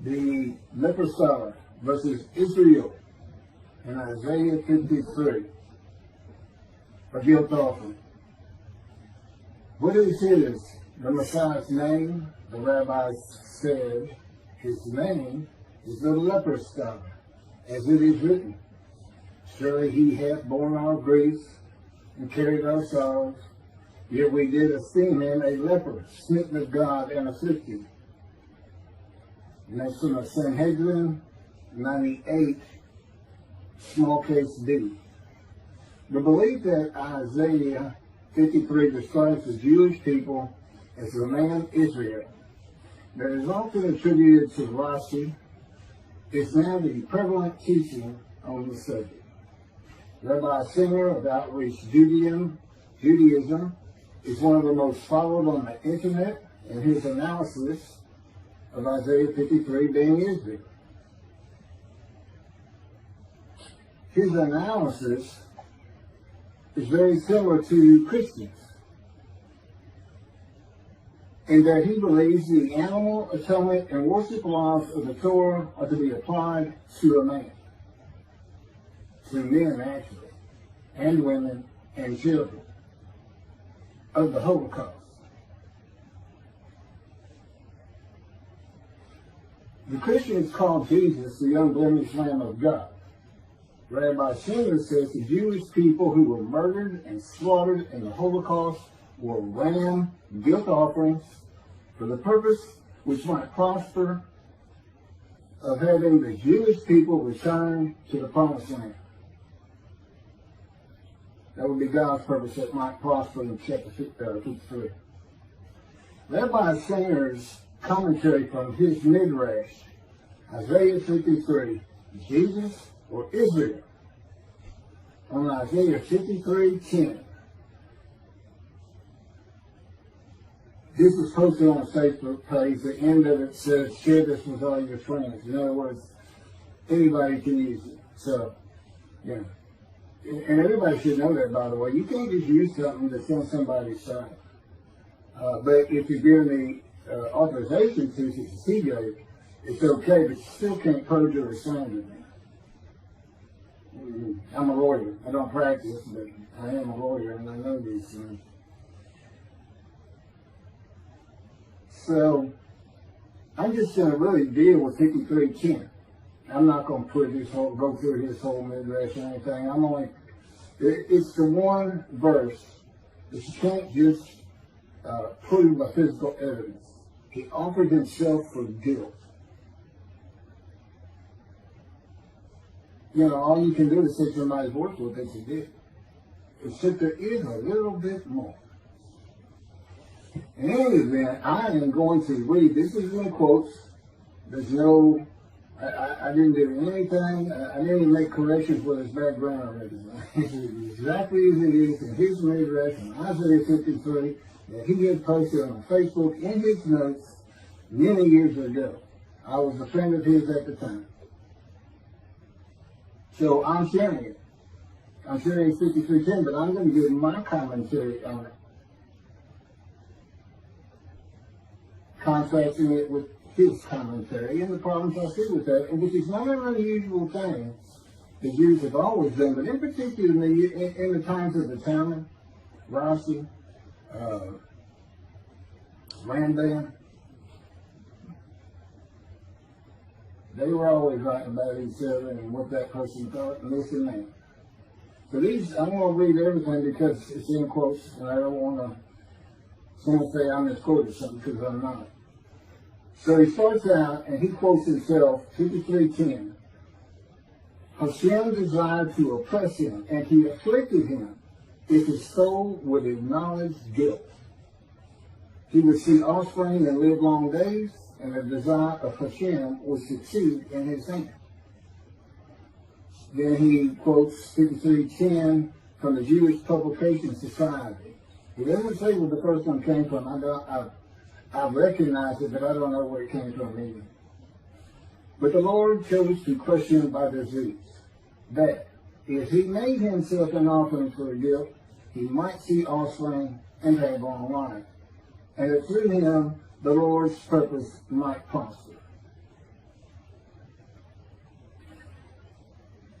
the leper scholar versus Israel in Isaiah 53, a guilt offering. What is the Messiah's name? The rabbis said his name is the leper scholar, as it is written, surely he hath borne our griefs and carried our sorrows, yet we did esteem him a leper, smitten of God and afflicted. And that's from the Sanhedrin 98, small case B. The belief that Isaiah 53 describes the Jewish people as the man Israel, that is often attributed to Rashi, is now the prevalent teaching on the subject. Rabbi Singer of Outreach Judaism is one of the most followed on the internet, and his analysis of Isaiah 53 being Israel. His analysis is very similar to Christians, in that he believes the animal atonement and worship laws of the Torah are to be applied to a man, to men actually, and women and children of the Holocaust. The Christians call Jesus the unblemished Lamb of God. Rabbi Singer says the Jewish people who were murdered and slaughtered in the Holocaust were ram guilt offerings for the purpose which might prosper of having the Jewish people return to the promised land. That would be God's purpose that might prosper in chapter 53. Rabbi Singer's commentary from his Midrash, Isaiah 53, Jesus or Israel, on Isaiah 53:10. This was posted on a Facebook page. The end of it says, share this with all your friends. In other words, anybody can use it. So, yeah. And everybody should know that, by the way. You can't just use something that's on somebody's site. But if you're given the authorization to, such as he gave, it's okay, but you still can't perjure or slander them. I'm a lawyer. I don't practice, but I am a lawyer and I know these things. So, I'm just going to really deal with 53:10. I'm not going to go through his whole midrash or anything. It's the one verse that you can't just prove by physical evidence. He offered himself for guilt. You know, all you can do is say somebody's worthless that you did. Except there is a little bit more. In any event, I am going to read, this is in quotes, there's no, I didn't do anything, I didn't even make corrections with his background or anything. It's exactly as it is in his midrash in Isaiah 53 that he had posted on Facebook in his notes many years ago. I was a friend of his at the time. So I'm sharing it. I'm sharing 53:10, but I'm going to give my commentary on it, contrasting it with his commentary and the problems I see with that, which is not an unusual thing the Jews have always done, but in particular in the times of the Talmud, Rashi, Rambam, they were always writing about each other and what that person thought and this and that. So these, I'm going to read everything because it's in quotes, and I don't want someone to say I misquoted something, because I'm not. So he starts out, and he quotes himself, 53:10. Hashem desired to oppress him, and he afflicted him if his soul would acknowledge guilt. He would see offspring and live long days, and the desire of Hashem would succeed in his hand. Then he quotes 53:10 from the Jewish Publication Society. He doesn't say where the first one came from. I recognize it, but I don't know where it came from either. But the Lord chose to crush him by disease, that if he made himself an offering for guilt, he might see offspring and have long life, and that through him the Lord's purpose might prosper.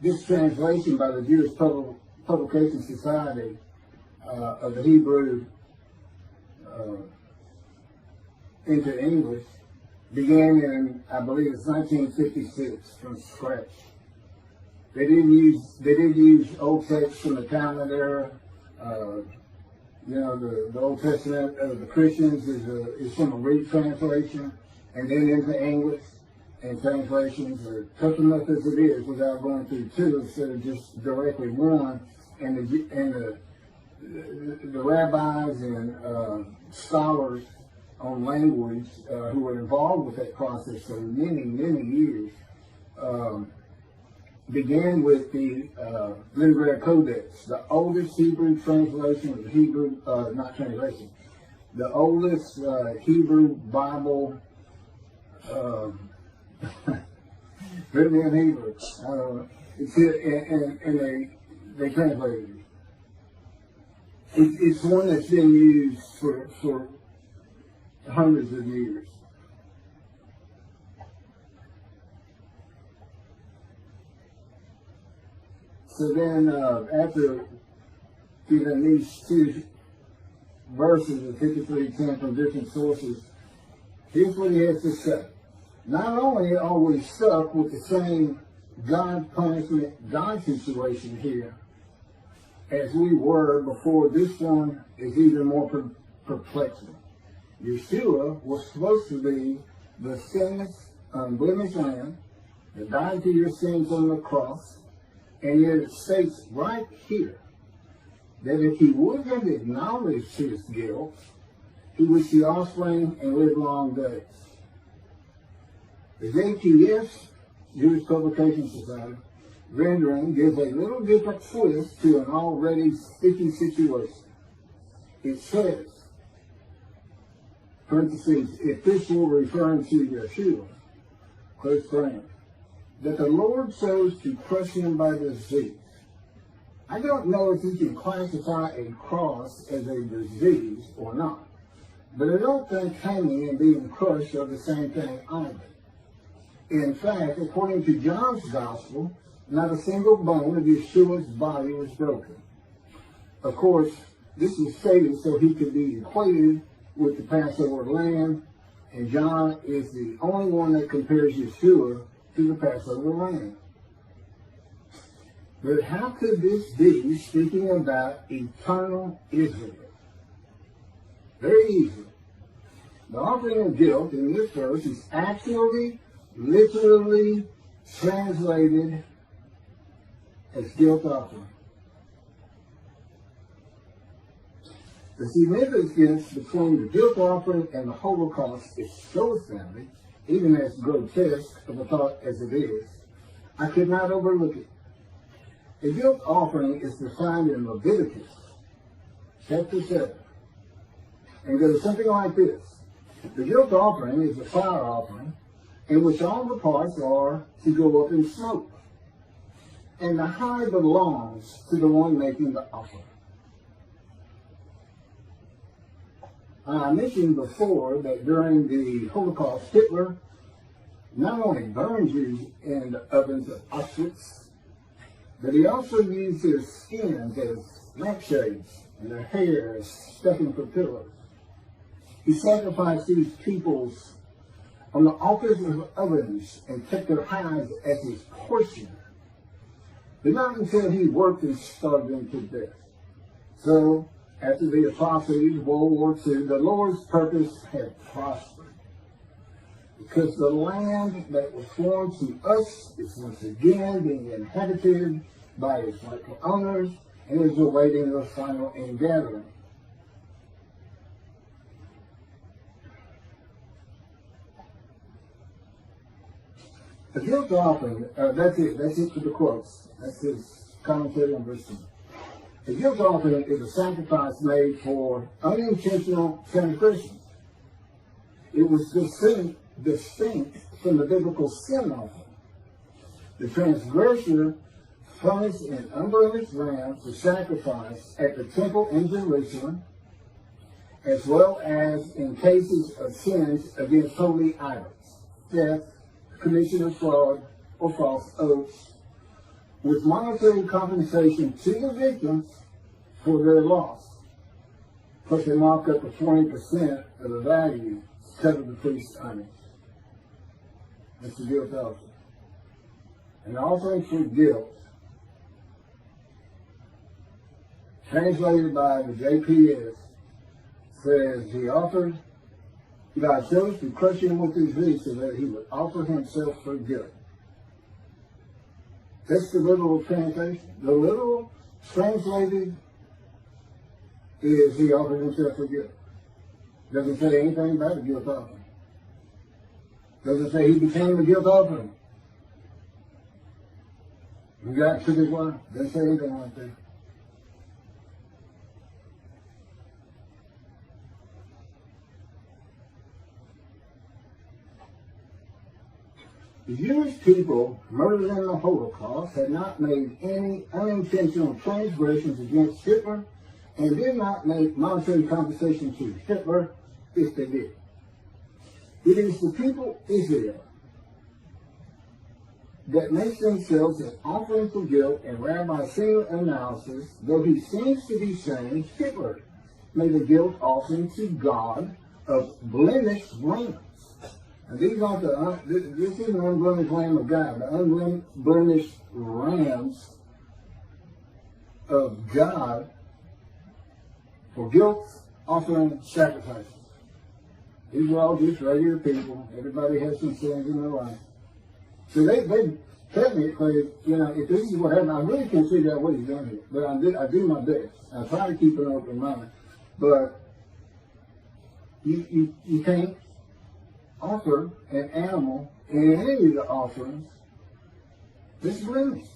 this translation by the Jewish Publication Society of the Hebrew into English began in, I believe it's 1956, from scratch. They didn't use old texts from the Talmud era. The Old Testament of the Christians is from a retranslation and then into English. And translations are tough enough as it is without going through two instead of just directly one. And the rabbis and scholars on language who were involved with that process for many, many years began with the Leningrad Codex, the oldest Hebrew translation of the Hebrew, not translation, the oldest Hebrew Bible written in Hebrew. And they translated it. It's one that's been used for hundreds of years. So then, after even these two verses of 53:10 from different sources, here's what he has to say. Not only are we stuck with the same God punishment, God situation here, as we were before, this one is even more perplexing. Yeshua was supposed to be the sinless, unblemished Lamb that died for your sins on the cross, and yet it states right here that if he would have acknowledged his guilt, he would see offspring and live long days. The JPS, Jewish Publication Society, rendering gives a little different twist to an already sticky situation. It says, parentheses, if this were referring to Yeshua, close friend, that the Lord chose to crush him by disease. I don't know if you can classify a cross as a disease or not, but I don't think hanging and being crushed are the same thing either. In fact, according to John's Gospel, not a single bone of Yeshua's body was broken. Of course, this is stated so he could be equated with the Passover lamb, and John is the only one that compares Yeshua to the Passover lamb. But how could this be speaking about eternal Israel? Very easy. The offering of guilt in this verse is actually, literally translated as guilt offering. The significance between the guilt offering and the Holocaust is so astounding, even as grotesque of a thought as it is, I could not overlook it. A guilt offering is defined in Leviticus, chapter 7, and goes something like this. The guilt offering is a fire offering in which all the parts are to go up in smoke, and the hide belongs to the one making the offering. I mentioned before that during the Holocaust, Hitler not only burned Jews in the ovens of Auschwitz, but he also used their skins as lampshades and their hair as stuffing for pillows. He sacrificed these peoples on the altars of ovens and kept their hides as his portion, but not until he worked and starved them to death. So, after the atrocities of World War II, the Lord's purpose had prospered, because the land that was foreign to us is once again being inhabited by its rightful owners and is awaiting the final ingathering. The guilt offering, that's it for the quotes. That's his commentary on verse 2. The guilt offering is a sacrifice made for unintentional transgressions. It was distinct from the biblical sin offering. The transgressor furnished an unblemished lamb for sacrifice at the temple in Jerusalem, as well as in cases of sins against holy idols, theft, commission of fraud, or false oaths, with monetary compensation to the victims for their loss. Plus they mark up to 20% of the value to cover the priest's earnings. That's the guilt offering. And the offering for guilt, translated by the JPS, says he offered, God chose to crush him with his knee so that he would offer himself for guilt. That's the literal translation. The literal translated is he offered himself for guilt. Doesn't say anything about a guilt offering. Doesn't say he became a guilt offering. He got to his wife. Doesn't say anything like that. The Jewish people murdered in the Holocaust had not made any unintentional transgressions against Hitler and did not make monetary compensation to Hitler if they did. It is the people Israel that makes themselves an offering for guilt, and Rabbi single analysis, though he seems to be saying Hitler made a guilt offering to God of blemished rams. And these aren't this is an unblemished lamb of God, the unblemished rams of God for guilt offering sacrifices. These are all just regular people. Everybody has some sins in their life. So they technically, if this is what happened, I really can't figure out what he's done here. But I do my best. I try to keep an open mind. But you can't offer an animal in any of the offerings that's blemished,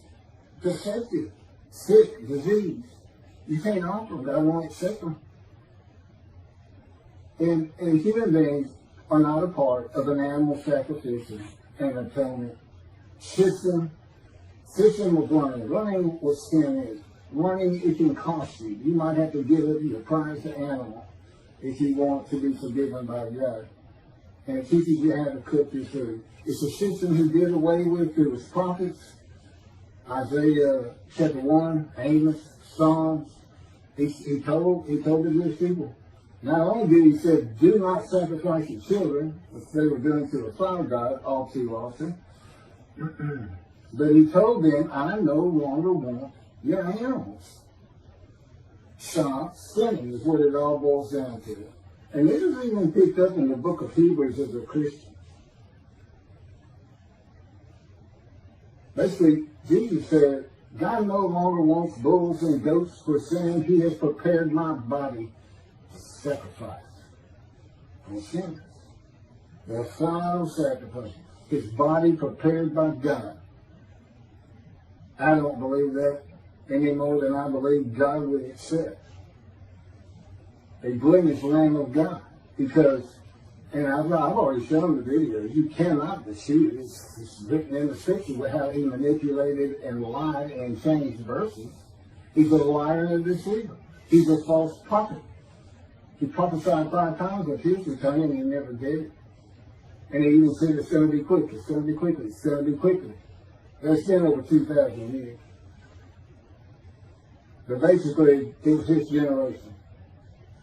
defective, sick, disease. You can't offer them. God won't accept them. And human beings are not a part of an animal sacrificial and atonement system. System of running. Running what sin is. Running, it can cost you. You might have to give up your prized animal if you want to be forgiven by God. And it teaches you how to cook your food. It's a system he did away with through his prophets. Isaiah chapter 1, Amos, Psalms. He told the Jewish people. Not only did he say, do not sacrifice your children, which they were doing to the fire god all too often, but he told them, I no longer want your animals. Stop sinning is what it all boils down to. And this is even picked up in the book of Hebrews as a Christian. Basically, Jesus said, God no longer wants bulls and goats for sin. He has prepared my body to sacrifice for sin. The final sacrifice. His body prepared by God. I don't believe that any more than I believe God would accept a blemished Lamb of God, because, and I've already shown the video, you cannot deceive. It's written in the scripture with how he manipulated and lied and changed verses. He's a liar and a deceiver. He's a false prophet. He prophesied 5 times of his return and he never did it. And he even said it's going to be quick, it's going to be quickly, it's going to be quickly. That's been over 2,000 years. But basically, it was his generation.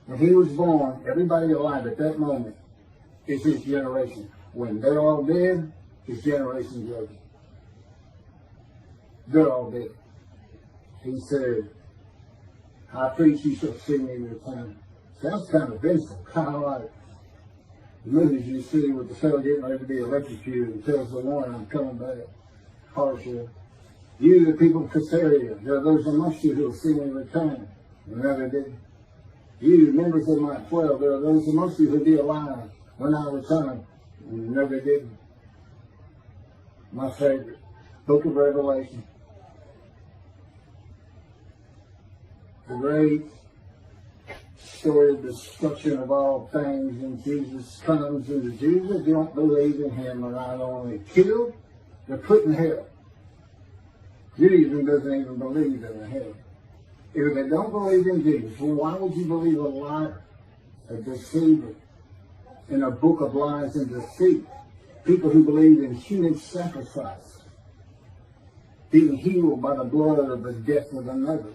When he was born, everybody alive at that moment is his generation. When they're all dead, his generation's over. They're all dead. He said, I preach you shall see me return. Sounds kind of vengeful, kind of like the movies you see with the fellow getting ready to be electrocuted and tells the one, I'm coming back. Harsher. You, the people of Caesarea, there are those amongst you who will see me return. And never did. You, members of my 12, there are those amongst you who will be alive when I return. And never did. My favorite, Book of Revelation. The great story of destruction of all things, and Jesus comes, and the Jews that don't believe in him are not only killed, they're put in hell. Judaism doesn't even believe in a hell. If they don't believe in Jesus, well, why would you believe a liar, a deceiver, in a book of lies and deceit? People who believe in human sacrifice. being healed by the blood of the death of another?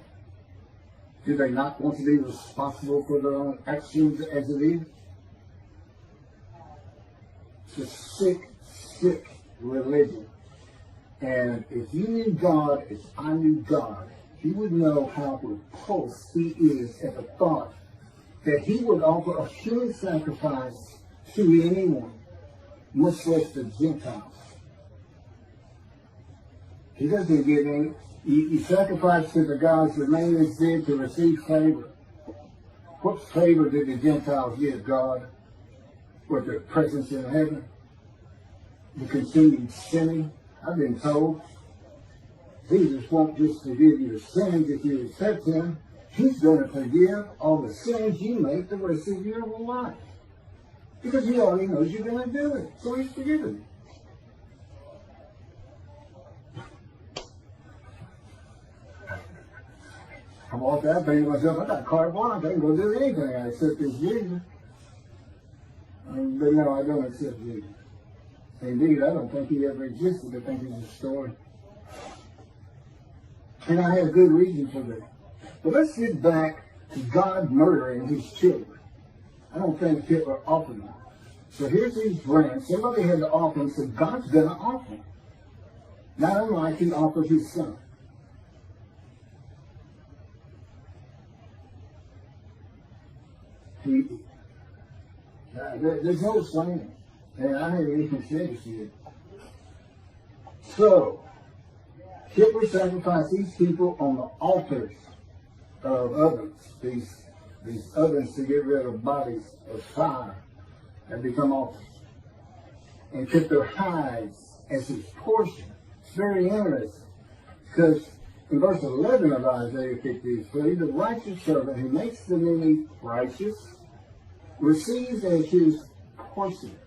Do they not want to be responsible for their own actions as it is? It's a sick, sick religion. And if you knew God as I knew God, you would know how repulsed he is at the thought that he would offer a human sacrifice to anyone, much less the Gentiles. He doesn't give any. You sacrifice to the gods the Manners did to receive favor. What favor did the Gentiles give God? With their presence in heaven? The continued sinning? I've been told Jesus won't just forgive your sins if you accept him. He's going to forgive all the sins you make the rest of your life. Because he already knows you're going to do it. So he's forgiven you. I walked out thinking to myself, I got carte blanche. I can go do anything. I accept this Jesus. But no, I don't accept Jesus. Indeed, I don't think he ever existed. I think he's a story. And I have good reason for that. But let's get back to God murdering his children. I don't think Hitler offered them. So here's these brands. Somebody had to offer them, so God's going to offer them. Not unlike he offered his son. There's no explaining. And I haven't even finished it. So, Hitler sacrificed these people on the altars of ovens. These ovens to get rid of bodies of fire that become altars. And took their hides as his portion. It's very interesting. Because in verse 11 of Isaiah 53, the righteous servant who makes the many righteous receives as his portion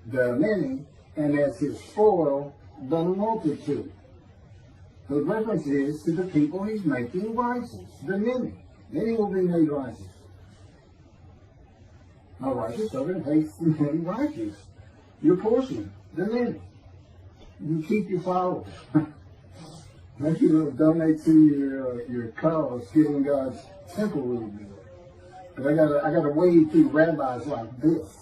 the many, and as his spoil the multitude. The reference is to the people he's making righteous, the many. Many will be made righteous. A righteous servant makes the many righteous. Your portion, the many. You keep your followers. Make you donate to your cause, giving God's temple a little bit. But I gotta wade through rabbis like this.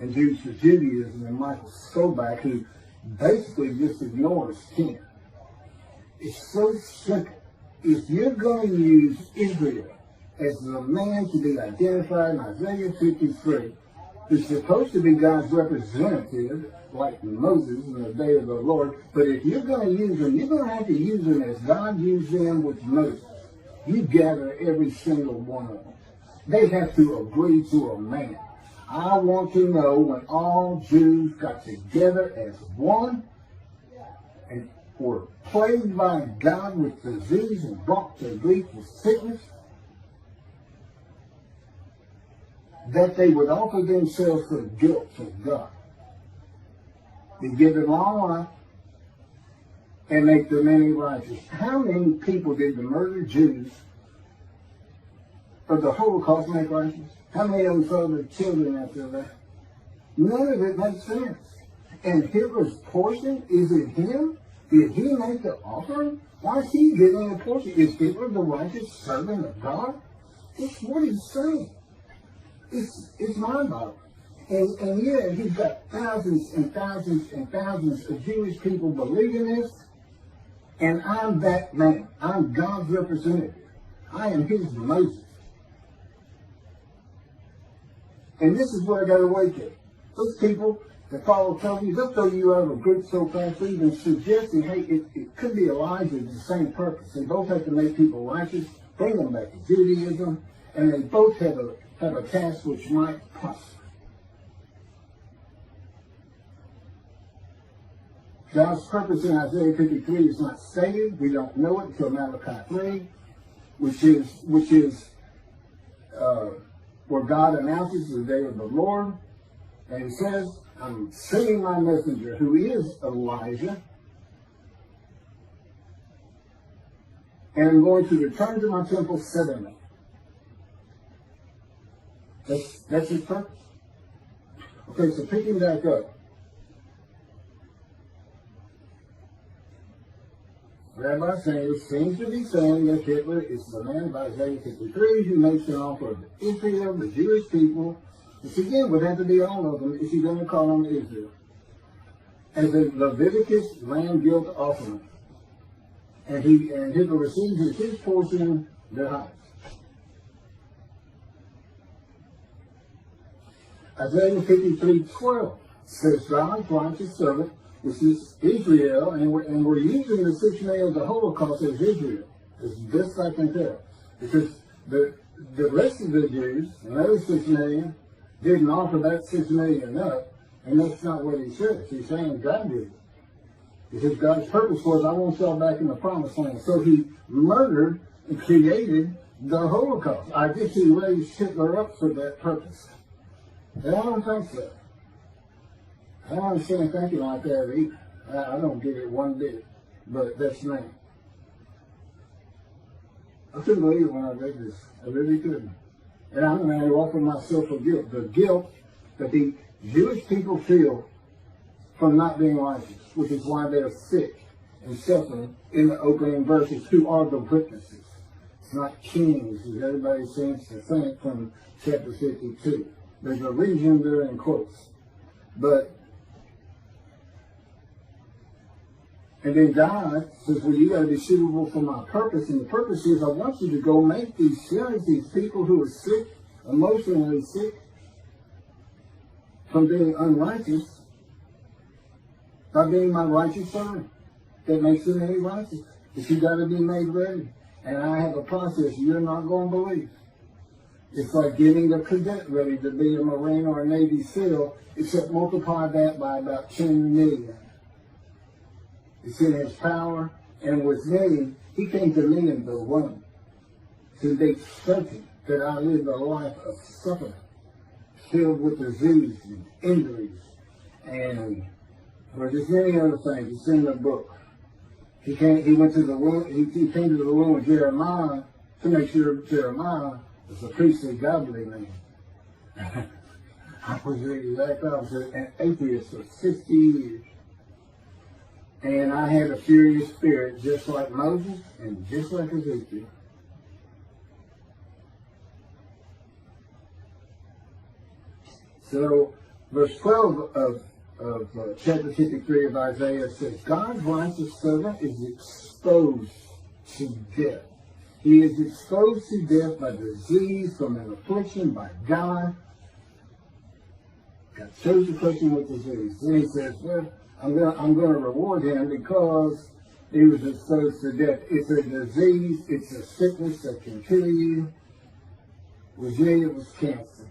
And Jews for Judaism and Michael Skoback, who basically just ignores 10. It's so simple. If you're going to use Israel as the man to be identified in Isaiah 53, who's supposed to be God's representative, like Moses in the day of the Lord, but if you're going to use them, you're going to have to use them as God used them with Moses. You gather every single one of them. They have to agree to a man. I want to know when all Jews got together as one and were plagued by God with disease and brought to grief with sickness, that they would offer themselves for guilt to God. They give them long life and make the many righteous. How many people did the murdered Jews of the Holocaust make righteous? How many of them saw their children after that? None of it makes sense. And Hitler's portion, is it him? Did he make the offering? Why is he getting a portion? Is Hitler the righteous servant of God? It's what he's saying. It's mind-boggling. And yet he's got thousands and thousands and thousands of Jewish people believing this. And I'm that man. I'm God's representative. I am his Moses. And this is what I got to wait to. Those people that follow Tovia, they'll throw you out of a group so fast, they even suggesting, hey, it could be Elijah, the same purpose. They both have to make people righteous, bring them back to Judaism, and they both have a task which might prosper. God's purpose in Isaiah 53 is not stated. We don't know it until Malachi 3, which is where God announces the day of the Lord. And he says, I'm sending my messenger, who is Elijah, and I'm going to return to my temple suddenly. That's his purpose. Okay, so picking back up. Rabbi Sanders seems to be saying that Hitler is the man of Isaiah 53 who makes an offer of Israel, the Jewish people, which again would have to be all of them if you're going to call them Israel, as a Leviticus land guilt offering. And Hitler receives his portion thereof. Isaiah 53:12 says, God's righteous servant, which is Israel, and we're using the 6 of the Holocaust as Israel, as best I can tell. Because the rest of the Jews, another 6 million, didn't offer that 6 million up, and that's not what he says. He's saying God did it. Because God's purpose was, I want y'all back in the promised land. So he murdered and created the Holocaust. I guess he raised Hitler up for that purpose. And I don't think so. I don't understand thinking like that either. I don't get it one bit. But that's me. I couldn't believe it when I read this. I really couldn't. And I'm going to offer myself a guilt. The guilt that the Jewish people feel from not being righteous, which is why they're sick and suffering in the opening verses. Who are the witnesses? It's not kings, as everybody seems to think from chapter 52. There's a reason they're in quotes. And then God says, well, you got to be suitable for my purpose. And the purpose is I want you to go make these sinners, these people who are sick, emotionally sick, from being unrighteous, by being my righteous servant. That makes them any righteous. But you got to be made ready. And I have a process you're not going to believe. It's like getting a cadet ready to be a Marine or a Navy SEAL, except multiply that by about 10 million. It's in his power, and with me, he came to me in the womb to be certain that I lived a life of suffering, filled with disease and injuries, and for just many other things. It's in the book. He came to the womb of Jeremiah to make sure Jeremiah was a priestly, godly man. I was the exact opposite, an atheist for 60 years. And I had a furious spirit just like Moses and just like Ezekiel. So, verse 12 of chapter 53 of Isaiah says, God's righteous servant is exposed to death. He is exposed to death by disease, from an affliction by God. God chose the person with disease. Then he says, well, I'm going to reward him because he was exposed to death. It's a disease. It's a sickness that can kill you. With me, it was cancer.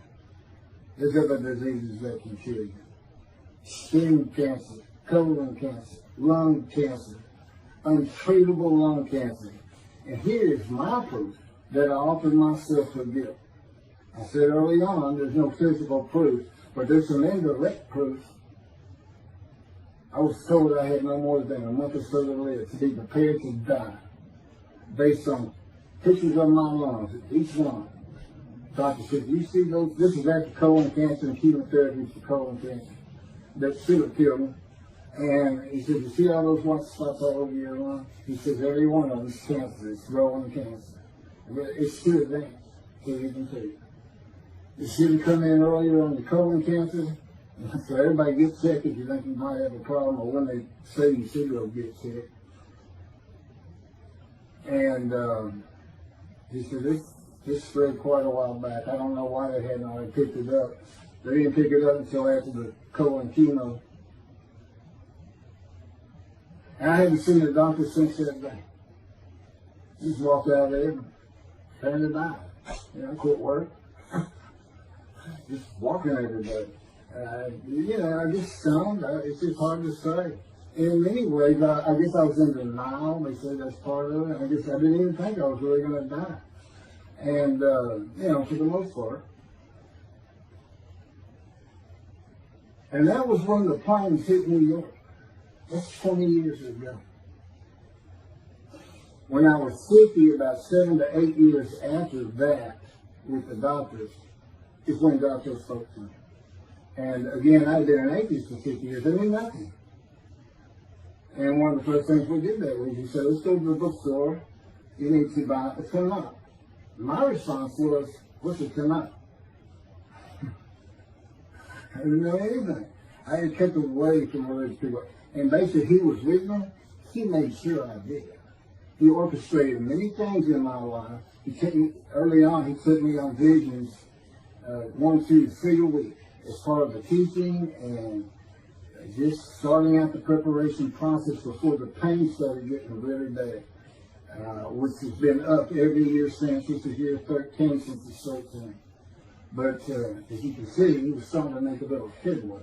There's other diseases that can kill you. Skin cancer, colon cancer, lung cancer, untreatable lung cancer. And here is my proof that I offered myself for guilt. I said early on, there's no physical proof, but there's some indirect proof. I was told I had no more than a month or so to live, to be prepared to die, based on pictures of my lungs, each one. Doctor said, you see those? This is after colon cancer and chemotherapy for colon cancer. That should have killed me. And he said, you see all those white spots all over your lung? He says, every one of them is cancer. It's growing cancer. It's too advanced to even take. It should have come in earlier on the colon cancer. So everybody gets sick if you think you might have a problem, or when they say you should go get sick. And he said, this spread quite a while back. I don't know why they hadn't already picked it up. They didn't pick it up until after the colon chemo. And I haven't seen the doctor since that day. He just walked out there and turned it out. I quit work. Just walking every day. I guess some, it's just hard to say. In many ways, I guess I was in denial. They said that's part of it. I guess I didn't even think I was really going to die. And, for the most part. And that was when the planes hit New York. That's 20 years ago. When I was 50, about 7 to 8 years after that, with the doctors, is when God first spoke to me. And again, I've been an atheist for 50 years. I knew nothing. And one of the first things we did that week, he said, let's go to the bookstore. You need to buy a Talmud. My response was, what's a Talmud? I didn't know anything. I had kept away from religious people. And basically, he was with me. He made sure I did. He orchestrated many things in my life. Early on, he took me on visions 1, 2, 3 a week as part of the teaching and just starting out the preparation process before the pain started getting really bad, which has been up every year since. This is year 13 since it's 13. But as you can see, he was starting to make a little headway.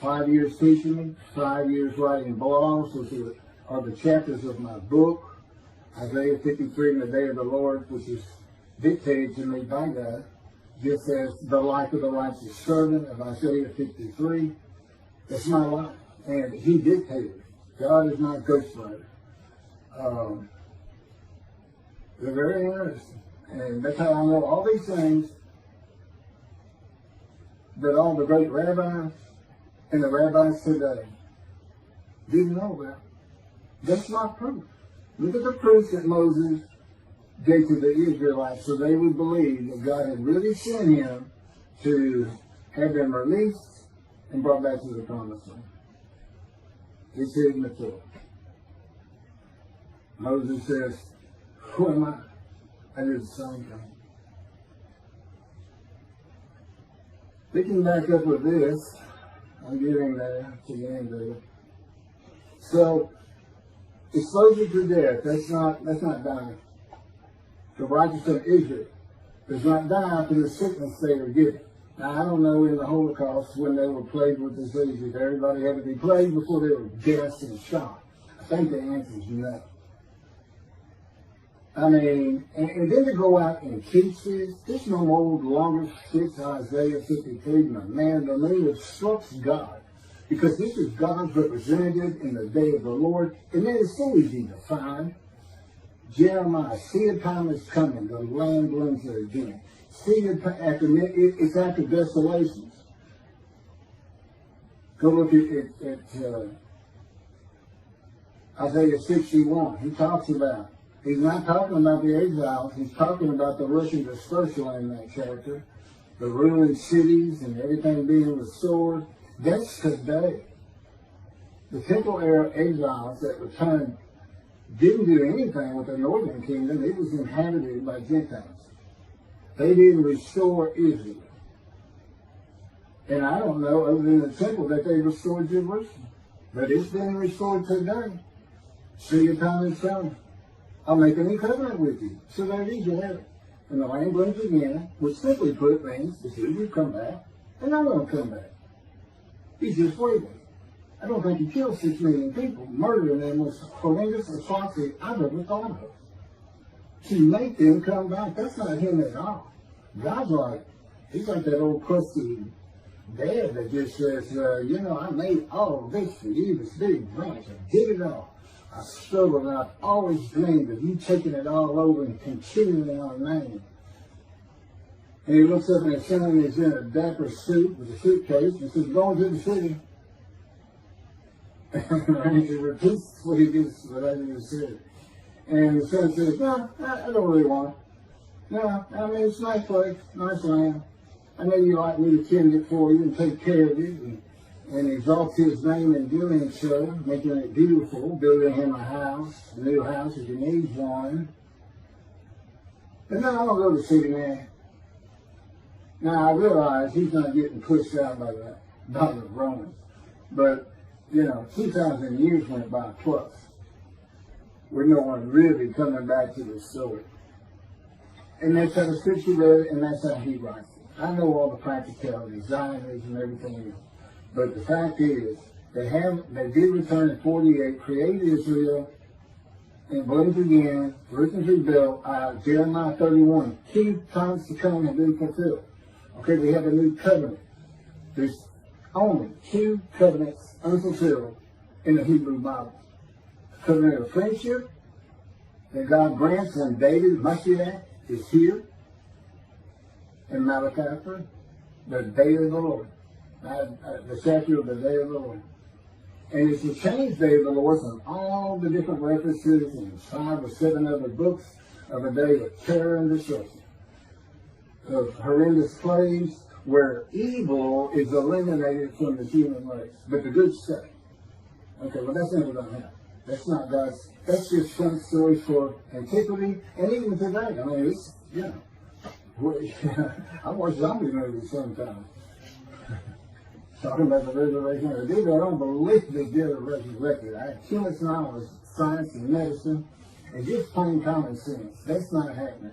5 years teaching, 5 years writing blogs, which are the chapters of my book, Isaiah 53 and the Day of the Lord, which is dictated to me by God, just as the life of the righteous servant of Isaiah 53. That's my life. And he dictated. God is not ghostwriter. They're very interesting. And that's how I know all these things that all the great rabbis and the rabbis today didn't know about. That's not proof. Look at the proof that Moses gave to the Israelites so they would believe that God had really sent him to have them released and brought back to the promised land. It's here in the Torah. Moses says, who am I? I did the same thing. Picking back up with this, I'm getting there to the end of it. So, exposure to death, that's not dying. The righteous of Israel does not die for the sickness they are given. Now, I don't know in the Holocaust when they were plagued with disease, if everybody had to be plagued before they were gassed and shot. I think the answer is no. I mean, and then to go out and teach this no longer fits Isaiah 53, my man, the name instructs God. Because this is God's representative in the day of the Lord, and that is so easy to find. Jeremiah, see a time is coming, the land blooms again. See it's after desolations. Go look at Isaiah 61. He talks about, he's not talking about the exiles, he's talking about the Russian dispersal in that chapter, the ruined cities and everything being restored. That's today. The temple era exiles that returned didn't do anything with the northern kingdom. It was inhabited by Gentiles. They didn't restore Israel. And I don't know, other than the temple, that they restored Jerusalem. But it's been restored today. See your time is coming. I'll make a new covenant with you. So there you have it. And the land blooms again, which simply put means the Jews will come back, and I'm going to come back. He's just waiting. I don't think he killed 6 million people. Murdering them was horrendous atrocity I've ever thought of. To make them come back, that's not him at all. God's like, he's like that old crusty dad that just says, I made all of this for you, this big branch. I did it all. I struggled and I've always dreamed of you taking it all over and continuing on name. And he looks up and his son is in a dapper suit with a suitcase and says, going to the city. And he repeats what I just said. And the son says, no, I don't really want it. No, I mean, it's a nice place, nice land. I know you like me to tend it for you and take care of it and exalt his name in doing so, making it beautiful, building him a new house if he needs one. But no, I don't go to the city, man. Now, I realize he's not getting pushed out by the Romans. But, 2,000 years went by plus. With no one really coming back to the story. And that's how the scripture read it, and that's how he writes it. I know all the practicalities, Zionism and everything else. But the fact is, they did return in 48, create Israel, and blooms again, Jerusalem's rebuilt, Jeremiah 31, 2 times to come have been fulfilled. Okay, we have a new covenant. There's only 2 covenants unfulfilled in the Hebrew Bible. The covenant of friendship that God grants when David, Moshiach, is here in Malachi 3, the day of the Lord, the chapter of the day of the Lord. And it's the change day of the Lord from all the different references in 5 or 7 other books of a day of terror and destruction, of horrendous plagues where evil is eliminated from the human race, but the good stay. Okay, well that's never going to happen. That's not God's, that's just some story for antiquity, and even today. I mean, it's, you know, I watch zombie movies sometimes. Talking about the resurrection of the dead, I don't believe they did a resurrected. I have too much knowledge, science and medicine, and just plain common sense. That's not happening.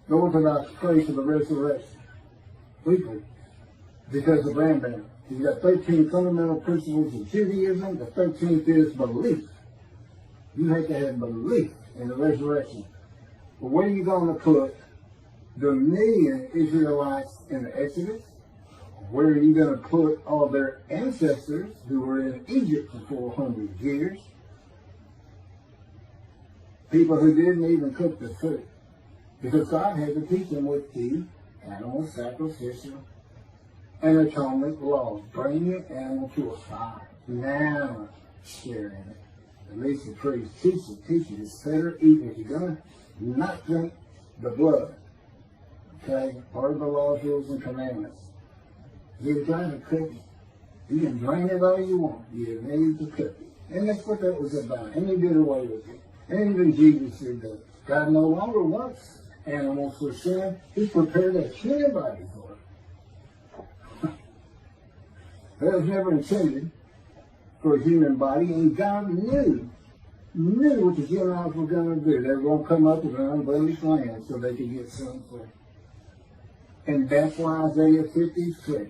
The Orthodox pray for the resurrection weekly because of Rambam. He's got 13 fundamental principles of Judaism. The 13th is belief. You have to have belief in the resurrection. But where are you going to put the million Israelites in the Exodus? Where are you going to put all their ancestors who were in Egypt for 400 years? People who didn't even cook the food. Because God had to teach them what the animal sacrificial and atonement law. Bring your animal to a fire. Now, share in it. At least the priest teach it. It's better eat if you're going to not drink the blood. Okay? Part of the laws, rules, and commandments. You're trying to cook it. You can drain it all you want. You need to cook it. And that's what that was about. And they did away with it. And even Jesus said that God no longer wants animals for sin. He prepared a human body for it. That was never intended for a human body. And God knew what the Gentiles were going to do. They were going to come up with an unblemished land so they could get some for it. And that's why Isaiah 53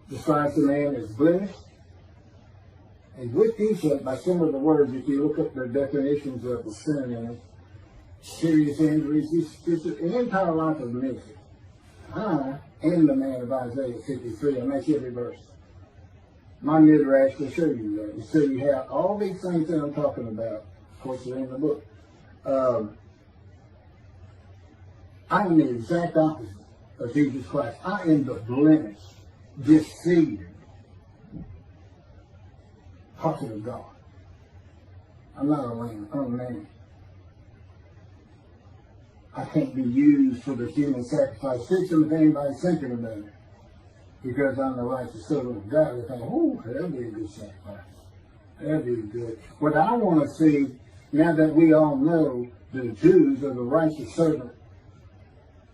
describes the man as blemished and with defect by some of the words. If you look up the definitions of the synonyms, serious injuries, it's an entire life of misery. I am the man of Isaiah 53. I make every verse. My midrash will show you that. So you have all these things that I'm talking about. Of course, they're in the book. I am the exact opposite of Jesus Christ. I am the blemished, deceived prophet of God. I'm not a lamb. I'm a man. I can't be used for the human sacrifice system if anybody's thinking about it. Because I'm the righteous servant of God. I think, oh, that'll be a good sacrifice. That'll be good. What I want to see, now that we all know the Jews are the righteous servant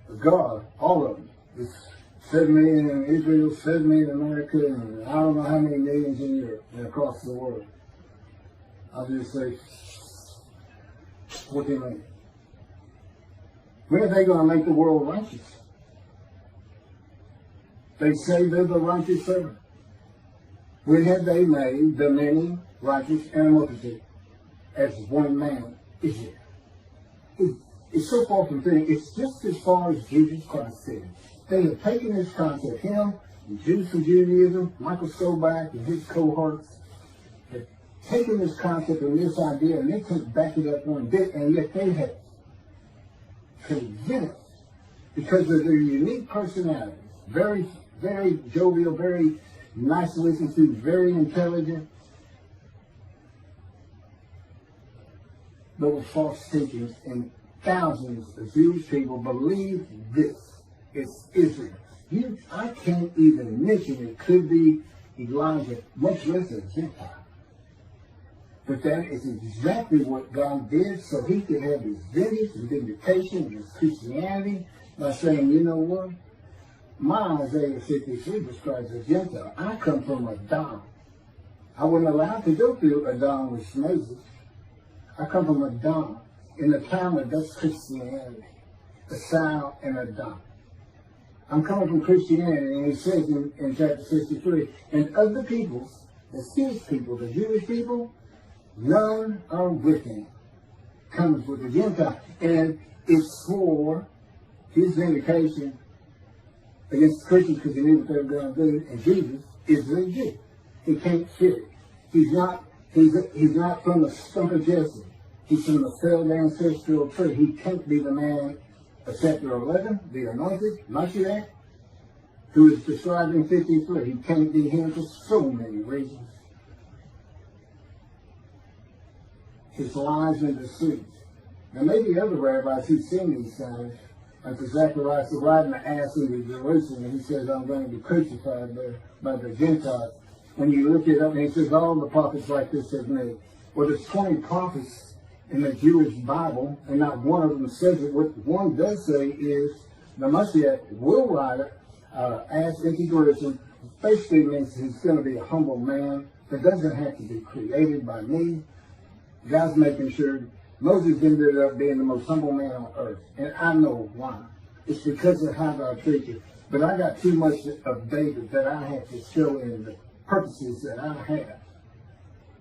of God, all of them. It's 7 million in Israel, 7 million in America, and I don't know how many millions in Europe and across the world. I'll just say, what do you mean? When are they going to make the world righteous? They say they're the righteous servant. When have they made the many righteous and a multitude as one man is here? It's so far from thing. It's just as far as Jesus Christ said. They have taken this concept, him, the Jews from Judaism, Michael Sobach and his cohorts, have taken this concept and this idea and they can't back it up one bit, and yet they have convinced because of their unique personalities, very, very jovial, very nice to listen to, very intelligent, but with false teachings, and thousands of Jewish people believe this. It's Israel. I can't even mention it could be Elijah, much less a Gentile. But that is exactly what God did so he could have his vengeance and vindication of his Christianity by saying, you know what? My Isaiah 53 describes a Gentile. I come from Adam. I wasn't allowed to go through Adam with Moses. I come from Adam. In the Talmud, that's Christianity. Esau and Adam. I'm coming from Christianity, and he says in chapter 63, and of the peoples, the Jewish people, the Jewish people, none are with him. Comes with the Gentile. And it's for his vindication against the Christians because he knew what they were going to do, and Jesus is a Jew. He can't fit it. He's not from the stump of Jesse. He's from the failed ancestral tree. He can't be the man of chapter 11, the anointed, Moshiach, who is described in 53. He can't be him for so many reasons. His lies and deceit. Now maybe other rabbis who've seen these signs, like Zacharias riding the ass into Jerusalem, and he says, I'm going to be crucified there by the Gentiles. When you look it up, and he says, all the prophets like this have made. Well, there's 20 prophets in the Jewish Bible, and not one of them says it. What one does say is, the Moshiach will ride ass into Jerusalem. Basically means he's going to be a humble man that doesn't have to be created by me. God's making sure Moses ended up being the most humble man on earth. And I know why. It's because of how God treats you. But I got too much of David that I have to show in the purposes that I have.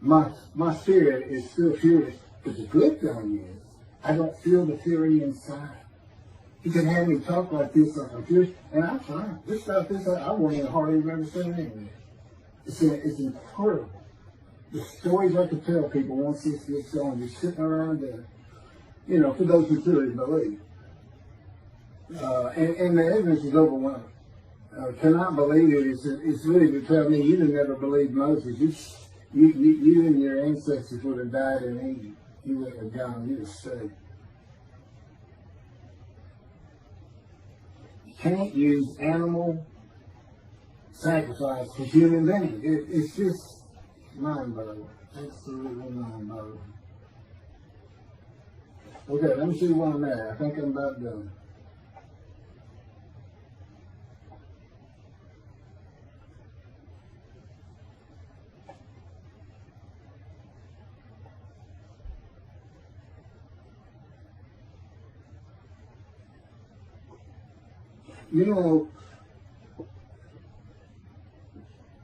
My spirit is still furious. But the good thing is, I don't feel the fury inside. He can have me talk like this, like I'm furious, and I'm fine. This stuff, I won't even hardly ever say anything. It's incredible. The stories I could tell people once this gets going, just sitting around there, for those who truly believe. And the evidence is overwhelming. Cannot believe it. It's really to tell me you'd have never believed Moses. You and your ancestors would have died in Egypt. You would have gone, you'd have stayed. You can't use animal sacrifice for human beings. It's just mind-boggling. Absolutely mind-boggling. Okay, let me see where I'm at. I think I'm about done.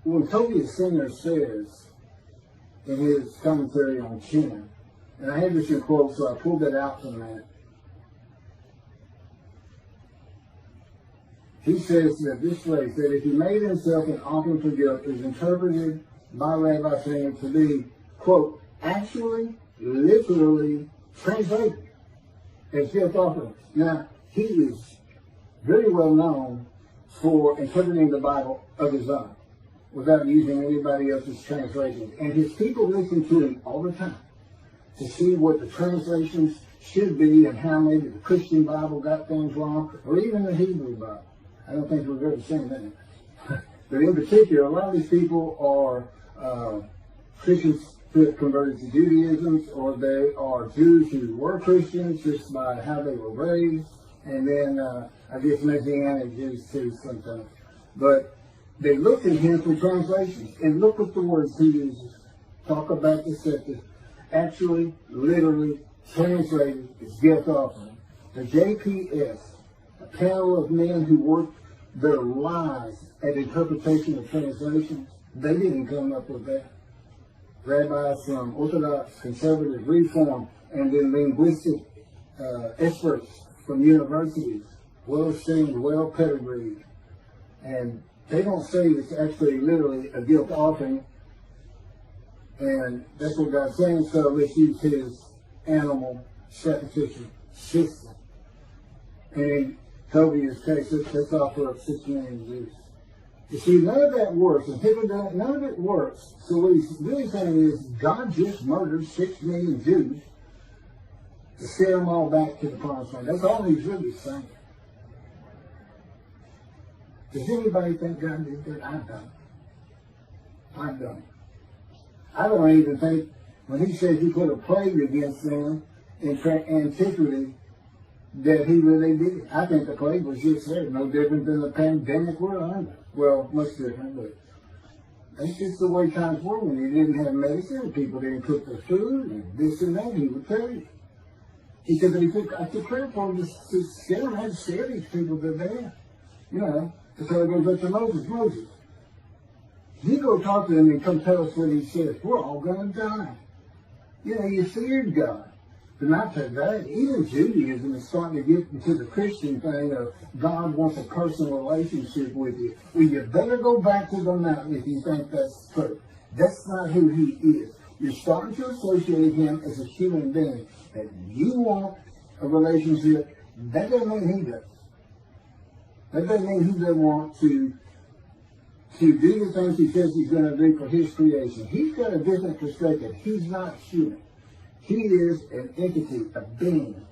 When Tovia Singer says in his commentary on 10, and I had this in quote, so I pulled it out from that. He says that this phrase, that if he made himself an offering for guilt, is interpreted by Rabbi Singer to be, quote, actually, literally translated as guilt offering. Now, he is very well known for interpreting the Bible of his own without using anybody else's translations. And his people listen to him all the time to see what the translations should be and how maybe the Christian Bible got things wrong, or even the Hebrew Bible. I don't think we've ever seen that. But in particular, a lot of these people are Christians who have converted to Judaism, or they are Jews who were Christians just by how they were raised. And then I guess Messianic Jews too sometimes. But they look at him for translations. And look at the words he uses. Talk about deceptive. Actually, literally, translated as guilt offering. The JPS, a panel of men who worked their lives at interpretation of translations, they didn't come up with that. Rabbis from Orthodox, Conservative, Reform, and then linguistic experts from universities, well-trained, well-pedigreed. And they don't say it's actually literally a guilt offering. And that's what God's saying, so let's use his animal sacrificial system. And in Tovia's case, let's offer up 6 million Jews. You see, none of that works. And none of it works. So what he's really saying is God just murdered 6 million Jews to steer them all back to the promised land. That's all he's really saying. Does anybody think God did that? I don't. I don't. I don't even think, when he said he put a plague against them in antiquity, that he really did it. I think the plague was just there, no different than the pandemic we're under. Well, much different, but that's just the way times were when you didn't have medicine, people didn't cook their food, and this and that, he would tell you. He said, but I took credit for him to scare them, I had to scare these people that they had. So it goes up to Moses. You go talk to them and come tell us what he says. We're all going to die. You feared God. But not today. Even Judaism is starting to get into the Christian thing of God wants a personal relationship with you. Well, you better go back to the mountain if you think that's true. That's not who he is. You're starting to associate him as a human being. That you want a relationship, that doesn't mean he does. That doesn't mean he doesn't want to do the things he says he's going to do for his creation. He's got a different perspective. He's not human. He is an entity, a being,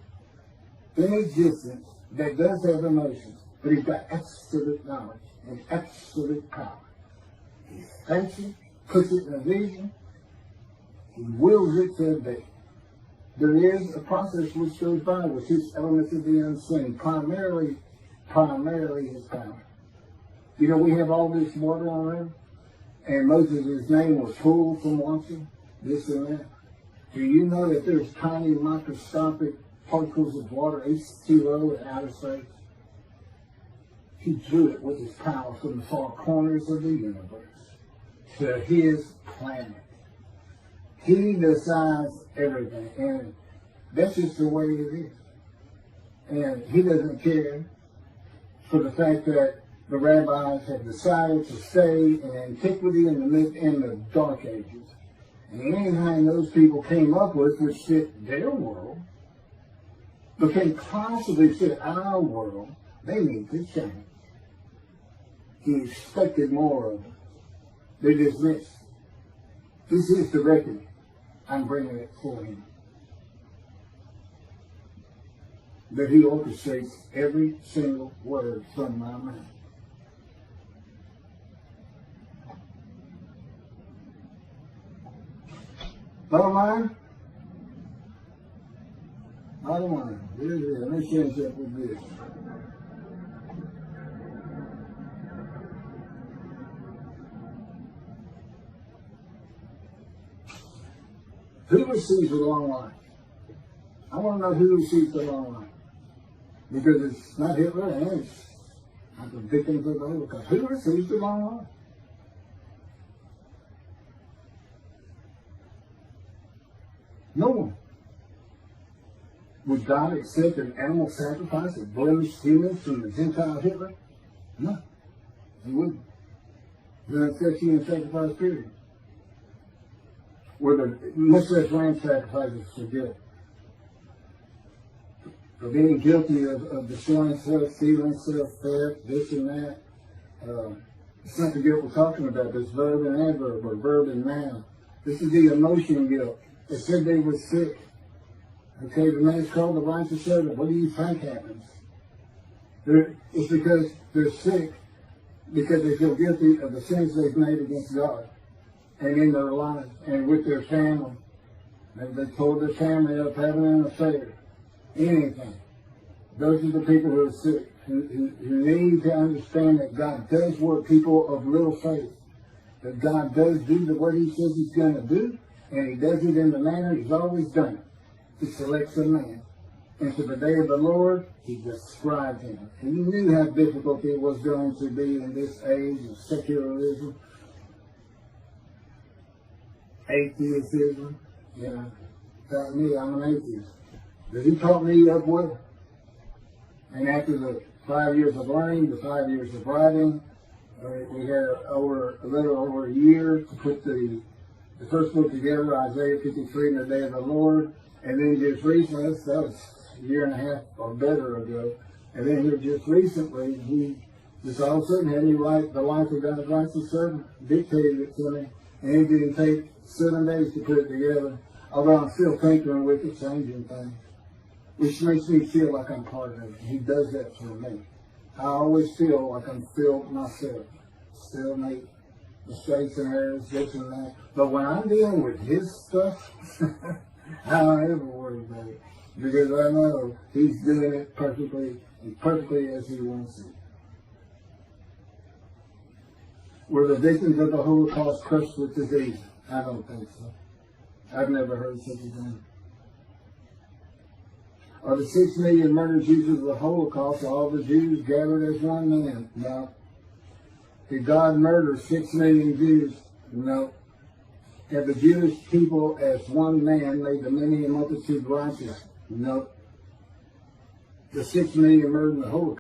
in existence that does have emotions, but he's got absolute knowledge and absolute power. He thinks it, puts it in a vision, he wills it to obey. There is a process which goes by with his elements of the unseen, primarily his power. You know, we have all this water on earth, and Moses' name was full from watching this and that. Do you know that there's tiny microscopic particles of water, H2O, in outer space? He drew it with his power from the far corners of the universe to his planet. He decides everything, and that's just the way it is. And he doesn't care for the fact that the rabbis have decided to stay in antiquity in the Dark Ages. And anything those people came up with which fit their world, but can possibly fit our world, they need to change. He expected more of them. They dismissed. This is the reckoning. I'm bringing it for him. That he orchestrates every single word from my mouth. Bottom line, let me change that with this. Who receives the long life? I want to know who receives the long life. Because it's not Hitler and it's not the victims of the Holocaust. Who receives the long life? No one. Would God accept an animal sacrifice of blemished humans from the Gentile Hitler? No. He wouldn't. He doesn't accept human sacrifice, period. Were the much less lamb sacrifices for guilt. For being guilty of destroying self, stealing self, theft, this and that. It's not the guilt we're talking about. This verb and adverb or verb and noun. This is the emotion guilt. They said they were sick. Okay, the man's called the righteous servant. What do you think happens? It's because they're sick, because they feel guilty of the sins they've made against God and in their lives and with their family. They told their family of having an affair. Anything. Those are the people who are sick, who need to understand that God does work people of little faith. That God does do what he says he's going to do, and he does it in the manner he's always done it. He selects a man. And for the day of the Lord, he described him. He knew how difficult it was going to be in this age of secularism, atheism. Taught me, I'm an atheist. But he taught me up well. And after the 5 years of learning, the 5 years of writing, we had a little over a year to put the first book together, Isaiah 53 and the Day of the Lord. And then just recently, that was a year and a half or better ago. And then here just recently, he just all of a sudden had me write The Life of God's Righteous Servant, dictated it to me. And it didn't take 7 days to put it together. Although I'm still tinkering with it, changing things. Which makes me feel like I'm part of it. He does that for me. I always feel like I'm filled myself. Still make mistakes and errors, this and that. But when I'm dealing with his stuff, I don't ever worry about it. Because I know he's doing it perfectly as he wants it. Were the victims of the Holocaust crushed with disease? I don't think so. I've never heard such a thing. Are the 6 million murdered Jews of the Holocaust all the Jews gathered as one man? No. Did God murder 6 million Jews? No. Have the Jewish people as one man made the many multitude righteous? No. The 6 million murdered in the Holocaust